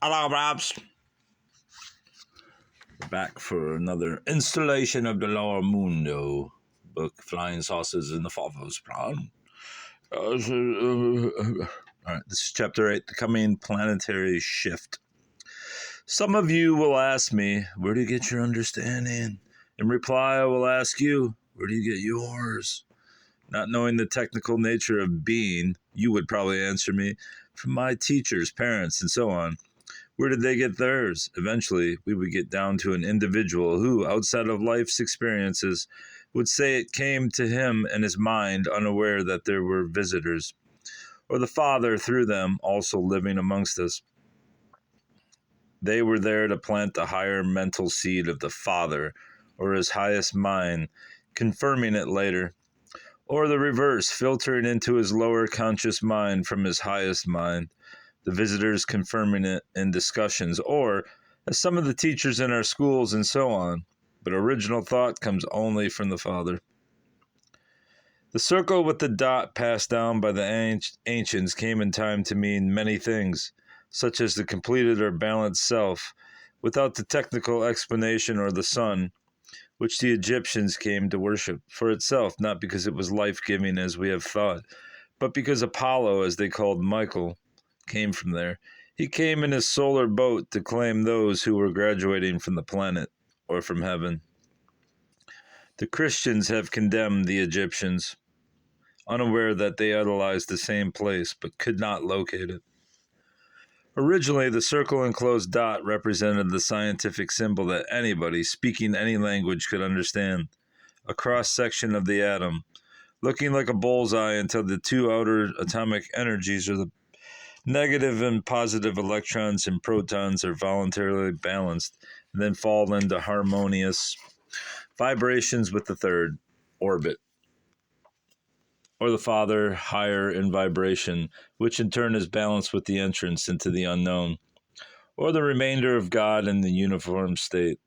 Hello, Robs. Back for another installation of the lower Mundo book, Flying Saucers in the Father's Plan. Alright, this is chapter 8, The Coming Planetary Shift. Some of you will ask me, where do you get your understanding? In reply, I will ask you, where do you get yours? Not knowing the technical nature of being, you would probably answer me, from my teachers, parents, and so on. Where did they get theirs? Eventually, we would get down to an individual who, outside of life's experiences, would say it came to him and his mind unaware that there were visitors, or the Father through them also living amongst us. They were there to plant the higher mental seed of the Father, or his highest mind, confirming it later, or the reverse, filtering into his lower conscious mind from his highest mind, the visitors confirming it in discussions, or as some of the teachers in our schools and so on. But original thought comes only from the Father. The circle with the dot passed down by the ancients came in time to mean many things, such as the completed or balanced self, without the technical explanation, or the sun, which the Egyptians came to worship for itself, not because it was life-giving as we have thought, but because Apollo, as they called Michael, came from there. He came in his solar boat to claim those who were graduating from the planet or from heaven. The Christians have condemned the Egyptians, unaware that they idolized the same place but could not locate it. Originally, the circle-enclosed dot represented the scientific symbol that anybody speaking any language could understand, a cross-section of the atom, looking like a bullseye until the two outer atomic energies, or the negative and positive electrons and protons, are voluntarily balanced and then fall into harmonious vibrations with the third orbit, or the Father higher in vibration, which in turn is balanced with the entrance into the unknown, or the remainder of God in the uniform state.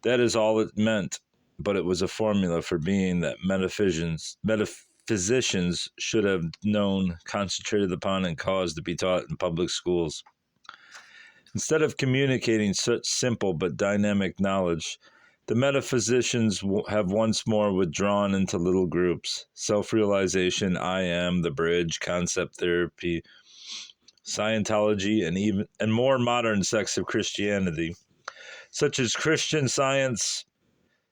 That is all it meant, but it was a formula for being that metaphysicians should have known, concentrated upon, and caused to be taught in public schools. Instead of communicating such simple but dynamic knowledge, the metaphysicians have once more withdrawn into little groups. Self-realization, I am, the bridge, concept therapy, Scientology, and more modern sects of Christianity, such as Christian Science,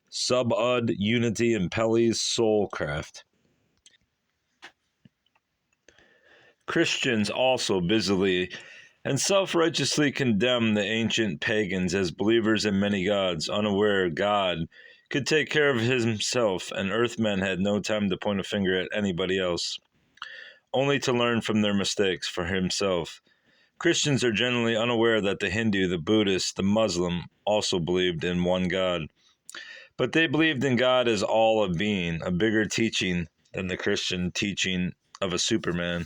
Subud, Unity, and Pelley's Soulcraft. Christians also busily and self-righteously condemn the ancient pagans as believers in many gods, unaware God could take care of himself, and earthmen had no time to point a finger at anybody else, only to learn from their mistakes for himself. Christians are generally unaware that the Hindu, the Buddhist, the Muslim also believed in one God, but they believed in God as all of being, a bigger teaching than the Christian teaching of a Superman.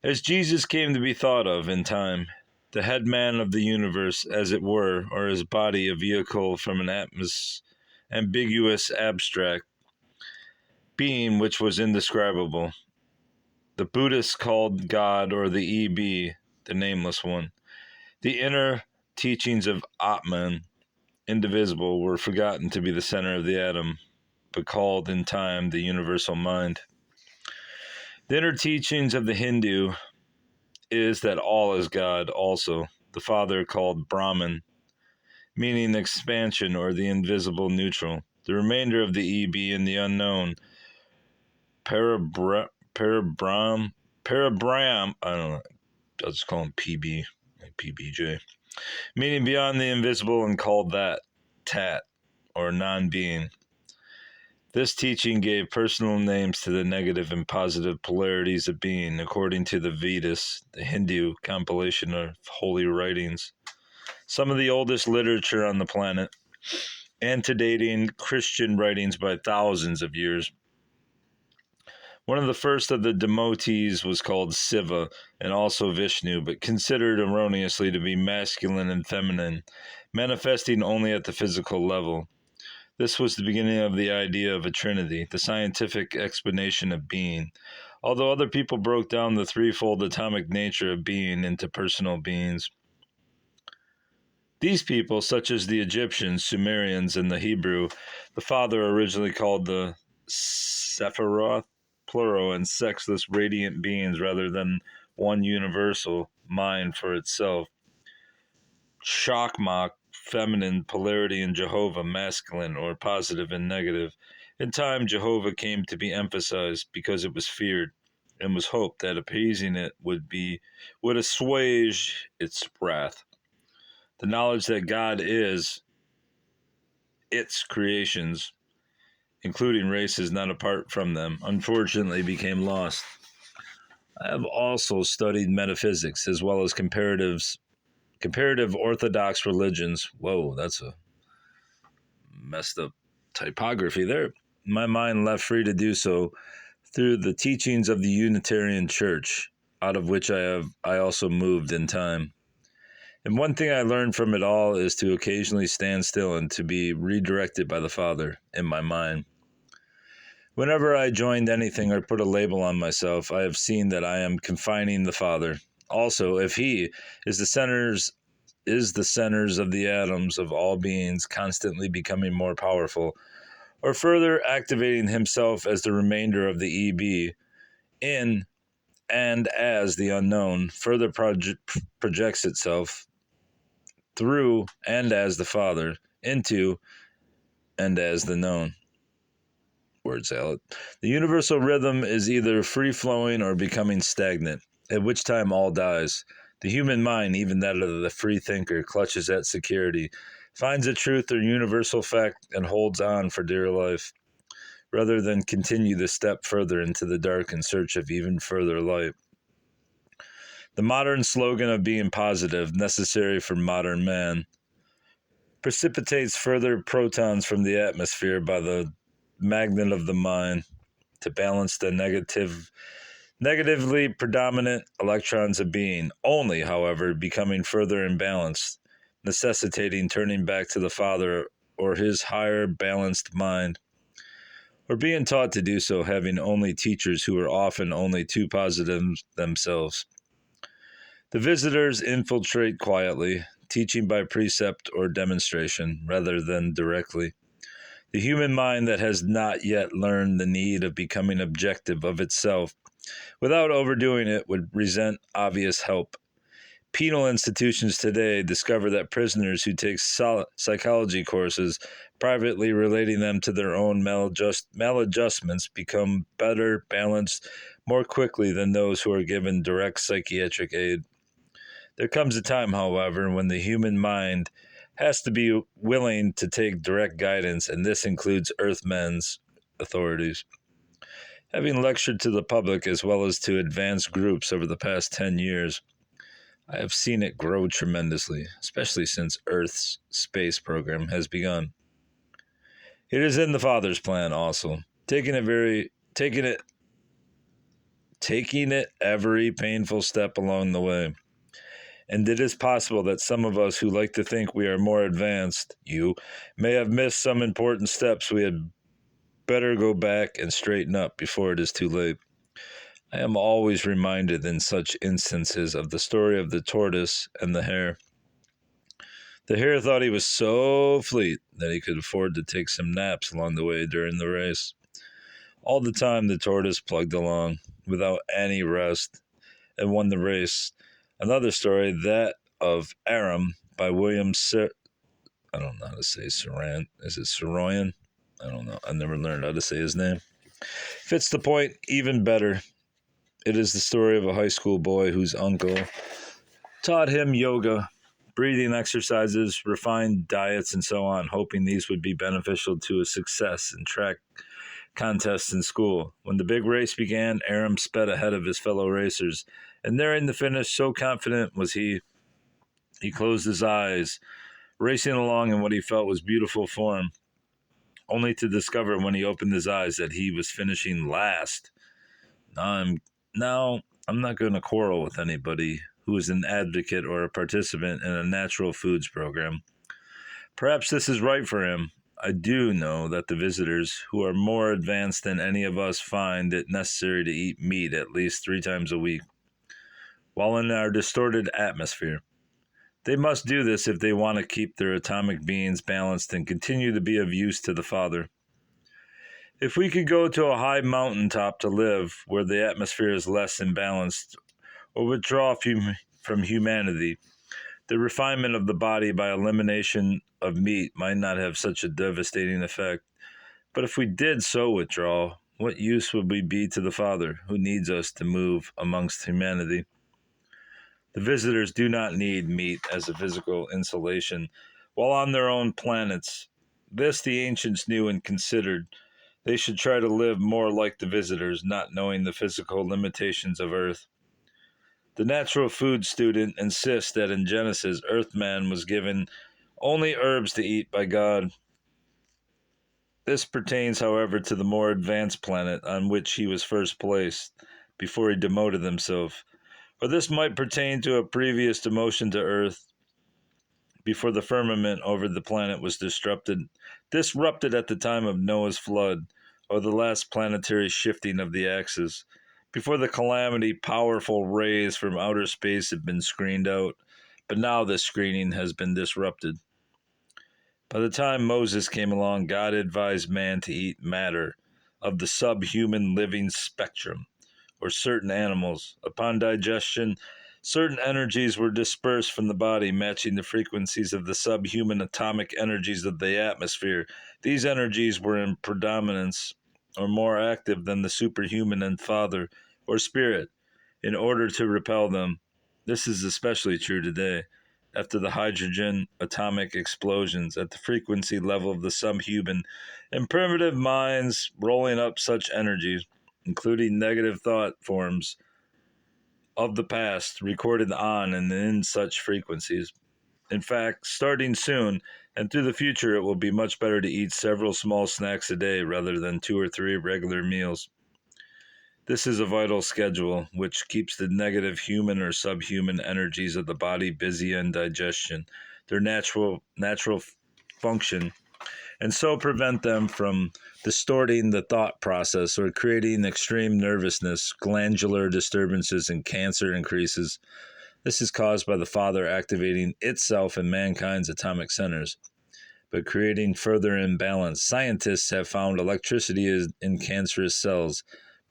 As Jesus came to be thought of in time, the head man of the universe, as it were, or his body a vehicle from an ambiguous, abstract being which was indescribable. The Buddhists called God, or the EB, the nameless one. The inner teachings of Atman, indivisible, were forgotten to be the center of the atom, but called in time the universal mind. The inner teachings of the Hindu is that all is God also, the Father called Brahman, meaning expansion or the invisible neutral. The remainder of the EB in the unknown, Parabram, I don't know, I'll just call him PB, like PBJ, meaning beyond the invisible, and called that Tat, or non-being. This teaching gave personal names to the negative and positive polarities of being, according to the Vedas, the Hindu compilation of holy writings, some of the oldest literature on the planet, antedating Christian writings by thousands of years. One of the first of the devotees was called Siva, and also Vishnu, but considered erroneously to be masculine and feminine, manifesting only at the physical level. This was the beginning of the idea of a trinity, the scientific explanation of being. Although other people broke down the threefold atomic nature of being into personal beings. These people, such as the Egyptians, Sumerians, and the Hebrew, the Father originally called the Sephiroth, plural, and sexless radiant beings rather than one universal mind for itself. Chakmah, feminine, polarity, and Jehovah, masculine, or positive and negative. In time, Jehovah came to be emphasized because it was feared and was hoped that appeasing it would assuage its wrath. The knowledge that God is its creations, including races not apart from them, unfortunately became lost. I have also studied metaphysics as well as comparative orthodox religions. Whoa, that's a messed up typography there. My mind left free to do so through the teachings of the Unitarian Church, out of which I also moved in time. And one thing I learned from it all is to occasionally stand still and to be redirected by the Father in my mind. Whenever I joined anything or put a label on myself, I have seen that I am confining the Father. Also, if He is the centers of the atoms of all beings, constantly becoming more powerful, or further activating Himself as the remainder of the EB, in and as the unknown, further projects itself through and as the Father, into and as the known. Word salad. The universal rhythm is either free-flowing or becoming stagnant, at which time all dies. The human mind, even that of the free thinker, clutches at security, finds a truth or universal fact, and holds on for dear life, rather than continue the step further into the dark in search of even further light. The modern slogan of being positive, necessary for modern man, precipitates further protons from the atmosphere by the magnet of the mind to balance the negatively predominant electrons of being, only, however, becoming further imbalanced, necessitating turning back to the Father or his higher balanced mind, or being taught to do so, having only teachers who are often only too positive themselves. The visitors infiltrate quietly, teaching by precept or demonstration rather than directly. The human mind that has not yet learned the need of becoming objective of itself without overdoing it would resent obvious help. Penal institutions today discover that prisoners who take psychology courses, privately relating them to their own maladjustments, become better balanced more quickly than those who are given direct psychiatric aid. There comes a time, however, when the human mind has to be willing to take direct guidance, and this includes Earthmen's authorities. Having lectured to the public as well as to advanced groups over the past 10 years, I have seen it grow tremendously, especially since Earth's space program has begun. It is in the Father's plan also, taking it every painful step along the way. And it is possible that some of us who like to think we are more advanced, may have missed some important steps we had better go back and straighten up before it is too late. I am always reminded in such instances of the story of the tortoise and the hare. The hare thought he was so fleet that he could afford to take some naps along the way during the race. All the time the tortoise plugged along without any rest and won the race. Another story, that of Aram by William I don't know how to say Saran. Is it Saroyan? I don't know. I never learned how to say his name. Fits the point even better. It is the story of a high school boy whose uncle taught him yoga, breathing exercises, refined diets, and so on, hoping these would be beneficial to his success in track contests in school. When the big race began, Aram sped ahead of his fellow racers, and nearing the finish, so confident was he closed his eyes, racing along in what he felt was beautiful form, only to discover when he opened his eyes that he was finishing last. Now I'm not going to quarrel with anybody who is an advocate or a participant in a natural foods program. Perhaps this is right for him, I do know that the visitors, who are more advanced than any of us, find it necessary to eat meat at least 3 times a week, while in our distorted atmosphere. They must do this if they want to keep their atomic beings balanced and continue to be of use to the Father. If we could go to a high mountain top to live, where the atmosphere is less imbalanced, or withdraw from humanity, the refinement of the body by elimination of meat might not have such a devastating effect. But if we did so withdraw, what use would we be to the Father, who needs us to move amongst humanity? The visitors do not need meat as a physical insulation while on their own planets. This the ancients knew and considered. They should try to live more like the visitors, not knowing the physical limitations of Earth. The natural food student insists that in Genesis, Earthman was given only herbs to eat by God. This pertains, however, to the more advanced planet on which he was first placed, before he demoted himself. Or this might pertain to a previous demotion to Earth, before the firmament over the planet was disrupted at the time of Noah's flood, or the last planetary shifting of the axis. Before the calamity, powerful rays from outer space had been screened out, but now this screening has been disrupted. By the time Moses came along, God advised man to eat matter of the subhuman living spectrum, or certain animals. Upon digestion, certain energies were dispersed from the body, matching the frequencies of the subhuman atomic energies of the atmosphere. These energies were in predominance, or more active than the superhuman and Father, or Spirit, in order to repel them. This is especially true today, after the hydrogen atomic explosions at the frequency level of the subhuman and primitive minds rolling up such energies, including negative thought forms of the past recorded on and in such frequencies. In fact, starting soon and through the future, it will be much better to eat several small snacks a day rather than 2 or 3 regular meals. This is a vital schedule which keeps the negative human or subhuman energies of the body busy in digestion, their natural function, and so prevent them from distorting the thought process or creating extreme nervousness, glandular disturbances, and cancer increases. This is caused by the Father activating itself in mankind's atomic centers, but creating further imbalance. Scientists have found electricity in cancerous cells,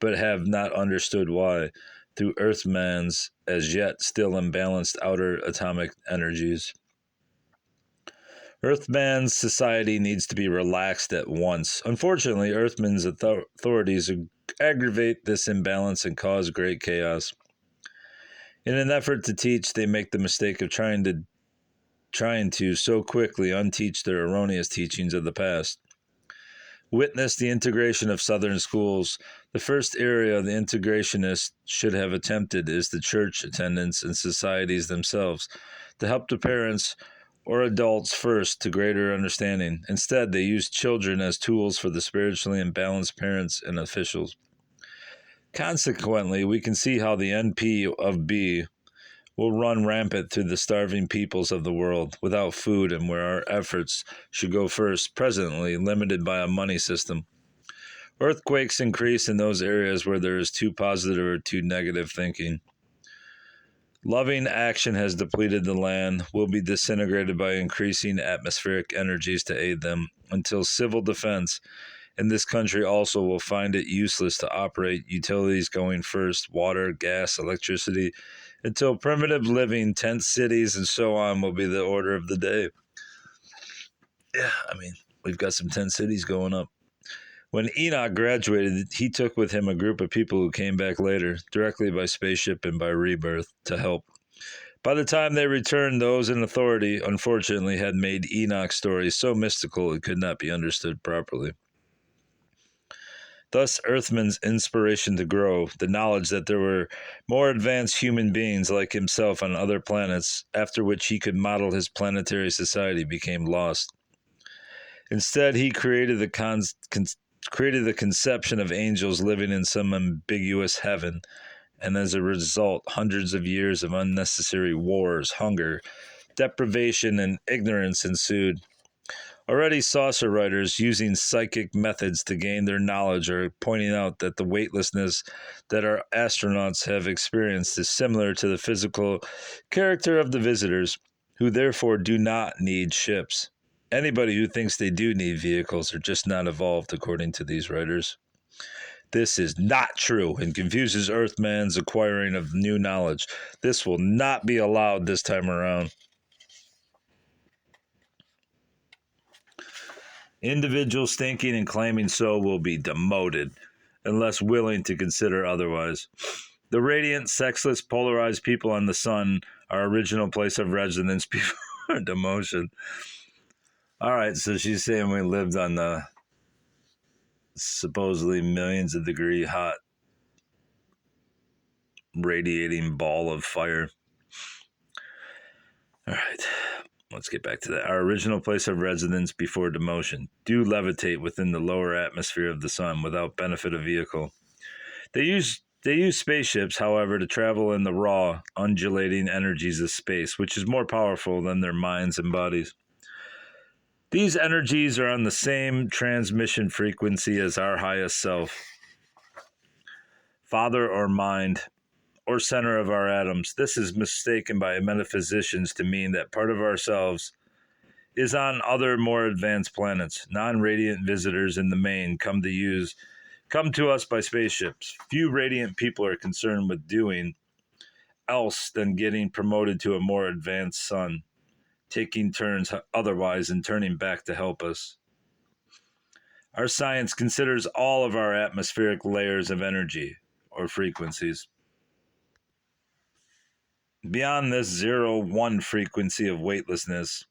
but have not understood why, through Earthman's as yet still imbalanced outer atomic energies. Earthman's society needs to be relaxed at once. Unfortunately, Earthman's authorities aggravate this imbalance and cause great chaos. In an effort to teach, they make the mistake of trying to so quickly unteach their erroneous teachings of the past. Witness the integration of Southern schools. The first area the integrationists should have attempted is the church attendance and societies themselves, to help the parents or adults first to greater understanding. Instead, they use children as tools for the spiritually imbalanced parents and officials. Consequently, we can see how the NP of B will run rampant through the starving peoples of the world without food, and where our efforts should go first, presently limited by a money system. Earthquakes increase in those areas where there is too positive or too negative thinking. Loving action has depleted the land, will be disintegrated by increasing atmospheric energies to aid them, until civil defense in this country also will find it useless to operate utilities going first, water, gas, electricity, until primitive living, tent cities, and so on will be the order of the day. Yeah, we've got some tent cities going up. When Enoch graduated, he took with him a group of people who came back later, directly by spaceship and by rebirth, to help. By the time they returned, those in authority, unfortunately, had made Enoch's story so mystical it could not be understood properly. Thus, Earthman's inspiration to grow, the knowledge that there were more advanced human beings like himself on other planets, after which he could model his planetary society, became lost. Instead, he created the conception of angels living in some ambiguous heaven, and as a result, hundreds of years of unnecessary wars, hunger, deprivation, and ignorance ensued. Already saucer writers using psychic methods to gain their knowledge are pointing out that the weightlessness that our astronauts have experienced is similar to the physical character of the visitors, who therefore do not need ships. Anybody who thinks they do need vehicles are just not evolved, according to these writers. This is not true and confuses Earthman's acquiring of new knowledge. This will not be allowed this time around. Individuals thinking and claiming so will be demoted unless willing to consider otherwise. The radiant, sexless, polarized people on the sun, our original place of residence before demotion. All right, so she's saying we lived on the supposedly millions of degree hot radiating ball of fire. All right, let's get back to that. Our original place of residence before demotion do levitate within the lower atmosphere of the sun without benefit of vehicle. They use spaceships, however, to travel in the raw, undulating energies of space, which is more powerful than their minds and bodies. These energies are on the same transmission frequency as our highest self, father or mind, or center of our atoms. This is mistaken by metaphysicians to mean that part of ourselves is on other more advanced planets. Non-radiant visitors in the main come to us by spaceships. Few radiant people are concerned with doing else than getting promoted to a more advanced sun, taking turns otherwise and turning back to help us. Our science considers all of our atmospheric layers of energy or frequencies. Beyond this 0-1 frequency of weightlessness,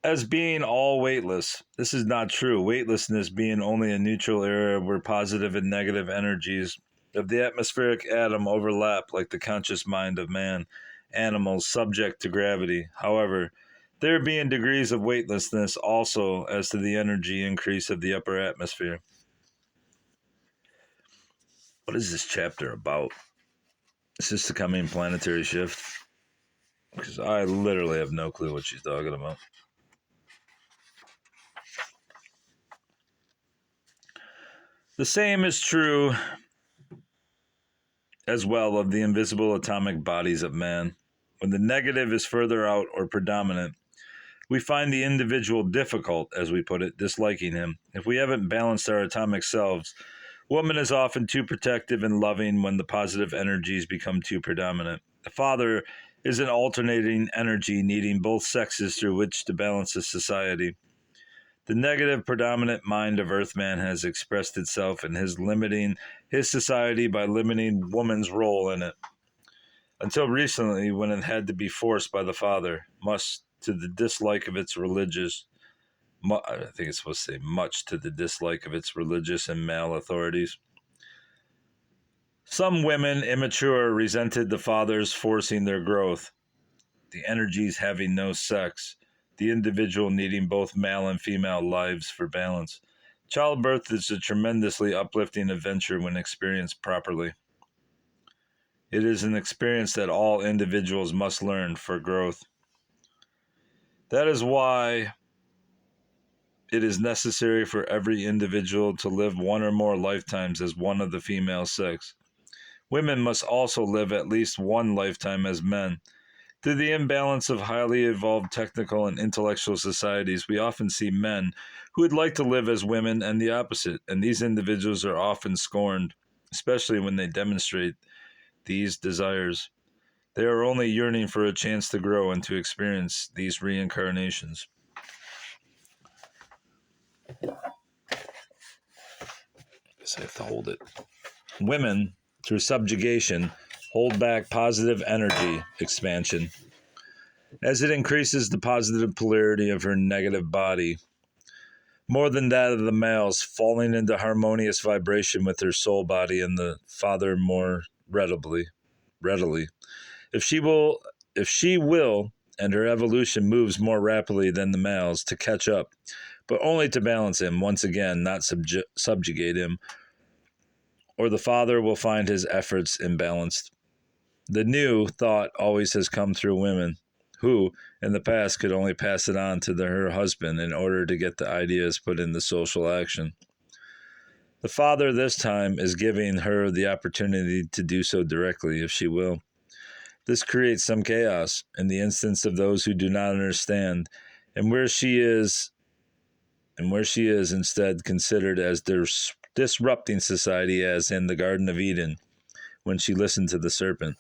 as being all weightless. This is not true. Weightlessness being only a neutral area where positive and negative energies of the atmospheric atom overlap like the conscious mind of man, animals subject to gravity. However, there being degrees of weightlessness also as to the energy increase of the upper atmosphere. What is this chapter about? Is this the coming planetary shift? Because I literally have no clue what she's talking about. The same is true as well of the invisible atomic bodies of man. When the negative is further out or predominant, we find the individual difficult, as we put it, disliking him. If we haven't balanced our atomic selves, woman is often too protective and loving when the positive energies become too predominant. The father is an alternating energy needing both sexes through which to balance a society. The negative predominant mind of Earthman has expressed itself in his limiting his society by limiting woman's role in it. Until recently, when it had to be forced by the father, much to the dislike of its religious, I think it's supposed to say much to the dislike of its religious and male authorities. Some women, immature, resented the fathers forcing their growth, the energies having no sex, the individual needing both male and female lives for balance. Childbirth is a tremendously uplifting adventure when experienced properly. It is an experience that all individuals must learn for growth. That is why it is necessary for every individual to live one or more lifetimes as one of the female sex. Women must also live at least one lifetime as men. Through the imbalance of highly evolved technical and intellectual societies, we often see men who would like to live as women and the opposite, and these individuals are often scorned, especially when they demonstrate these desires. They are only yearning for a chance to grow and to experience these reincarnations. I guess I have to hold it. Women, through subjugation, hold back positive energy expansion. As it increases the positive polarity of her negative body, more than that of the males, falling into harmonious vibration with her soul body and the father more readily. If she will, and her evolution moves more rapidly than the males to catch up, but only to balance him, once again, not subjugate him, or the father will find his efforts imbalanced. The new thought always has come through women, who, in the past, could only pass it on to her husband in order to get the ideas put into social action. The father this time is giving her the opportunity to do so directly if she will. This creates some chaos in the instance of those who do not understand, and where she is instead considered as disrupting society, as in the Garden of Eden when she listened to the serpent.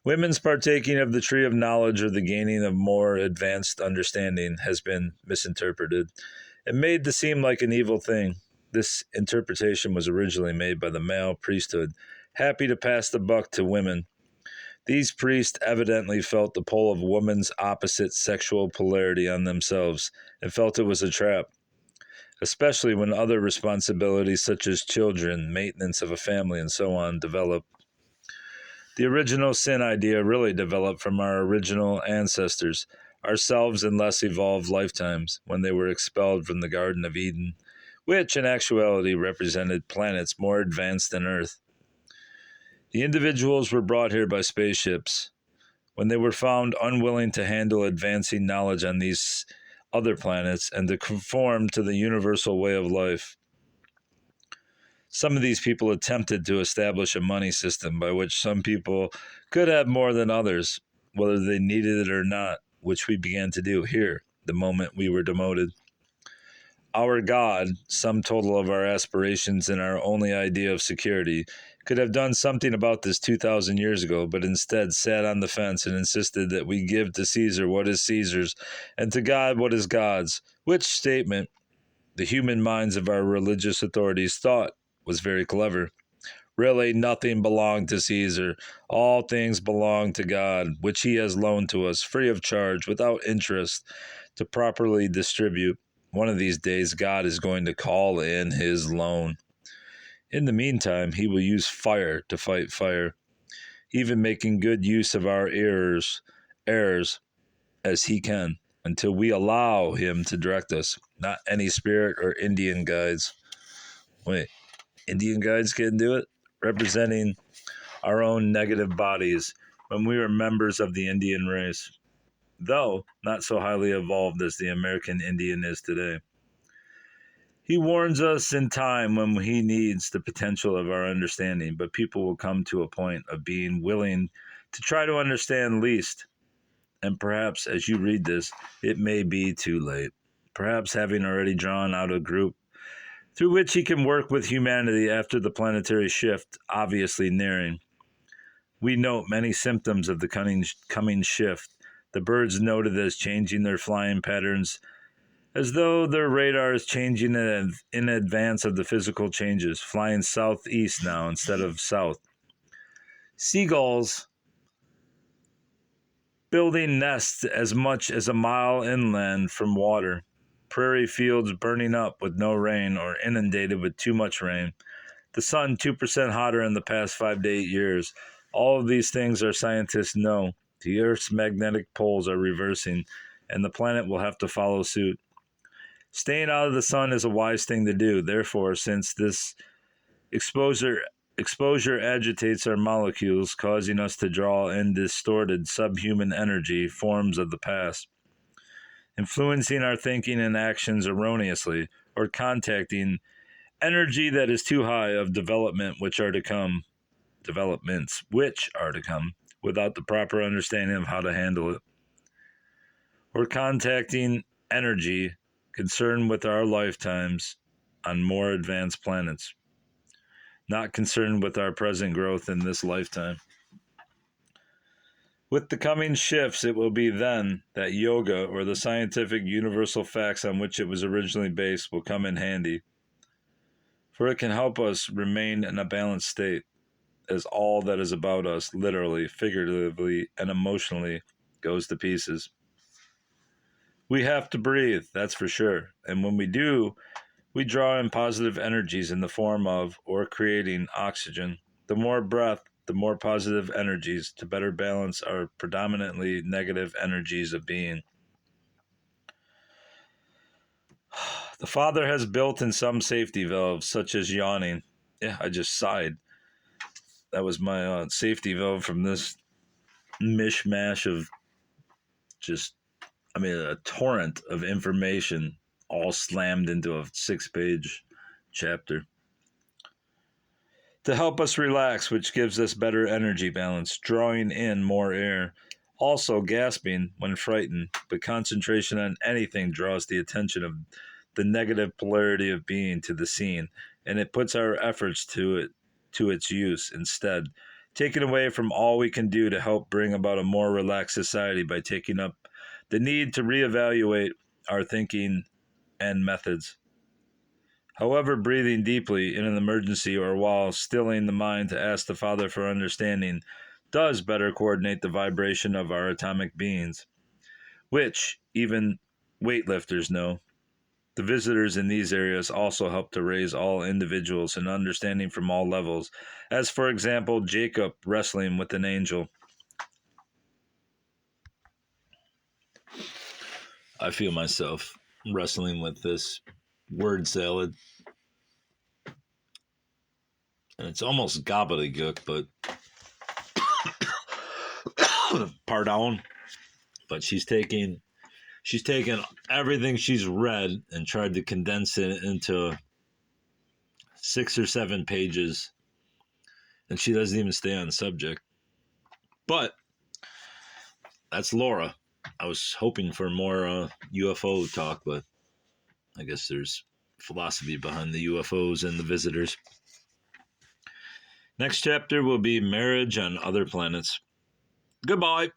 Women's partaking of the tree of knowledge or the gaining of more advanced understanding has been misinterpreted and made to seem like an evil thing. This interpretation was originally made by the male priesthood, happy to pass the buck to women. These priests evidently felt the pull of woman's opposite sexual polarity on themselves and felt it was a trap, especially when other responsibilities such as children, maintenance of a family, and so on develop. The original sin idea really developed from our original ancestors, ourselves in less evolved lifetimes, when they were expelled from the Garden of Eden, which in actuality represented planets more advanced than Earth. The individuals were brought here by spaceships. When they were found unwilling to handle advancing knowledge on these other planets and to conform to the universal way of life, some of these people attempted to establish a money system by which some people could have more than others, whether they needed it or not, which we began to do here the moment we were demoted. Our God, sum total of our aspirations and our only idea of security, could have done something about this 2,000 years ago, but instead sat on the fence and insisted that we give to Caesar what is Caesar's and to God what is God's, which statement the human minds of our religious authorities thought was very clever. Really, nothing belonged to Caesar. All things belong to God, which he has loaned to us, free of charge, without interest, to properly distribute. One of these days, God is going to call in his loan. In the meantime, he will use fire to fight fire, even making good use of our errors as he can, until we allow him to direct us, not any spirit or Indian guides. Wait, Indian guides can do it? Representing our own negative bodies when we were members of the Indian race, though not so highly evolved as the American Indian is today. He warns us in time when he needs the potential of our understanding, but people will come to a point of being willing to try to understand least. And perhaps as you read this, it may be too late. Perhaps having already drawn out a group through which he can work with humanity after the planetary shift obviously nearing. We note many symptoms of the coming shift. The birds noted as changing their flying patterns, as though their radar is changing in advance of the physical changes, flying southeast now instead of south. Seagulls building nests as much as a mile inland from water. Prairie fields burning up with no rain or inundated with too much rain. The sun 2% hotter in the past 5 to 8 years. All of these things our scientists know. The Earth's magnetic poles are reversing, and the planet will have to follow suit. Staying out of the sun is a wise thing to do. Therefore, since this exposure agitates our molecules, causing us to draw in distorted subhuman energy forms of the past, influencing our thinking and actions erroneously, or contacting energy that is too high of developments which are to come, without the proper understanding of how to handle it, or contacting energy concerned with our lifetimes on more advanced planets, not concerned with our present growth in this lifetime. With the coming shifts, it will be then that yoga, or the scientific universal facts on which it was originally based, will come in handy, for it can help us remain in a balanced state, as all that is about us, literally, figuratively, and emotionally, goes to pieces. We have to breathe, that's for sure, and when we do, we draw in positive energies in the form of, or creating, oxygen. The more breath, the more positive energies to better balance our predominantly negative energies of being. The Father has built in some safety valves, such as yawning. Yeah, I just sighed. That was my safety valve from this mishmash of just, a torrent of information all slammed into a 6-page chapter. To help us relax, which gives us better energy balance, drawing in more air. Also gasping when frightened, but concentration on anything draws the attention of the negative polarity of being to the scene, and it puts our efforts to its use instead, taken away from all we can do to help bring about a more relaxed society by taking up the need to reevaluate our thinking and methods. However, breathing deeply in an emergency or while stilling the mind to ask the Father for understanding does better coordinate the vibration of our atomic beings, which even weightlifters know. The visitors in these areas also help to raise all individuals in understanding from all levels, as for example, Jacob wrestling with an angel. I feel myself wrestling with this word salad. And it's almost gobbledygook, but pardon. But she's taking everything she's read and tried to condense it into 6 or 7 pages, and she doesn't even stay on subject. But that's Laura. I was hoping for more UFO talk, but I guess there's philosophy behind the UFOs and the visitors. Next chapter will be marriage on other planets. Goodbye.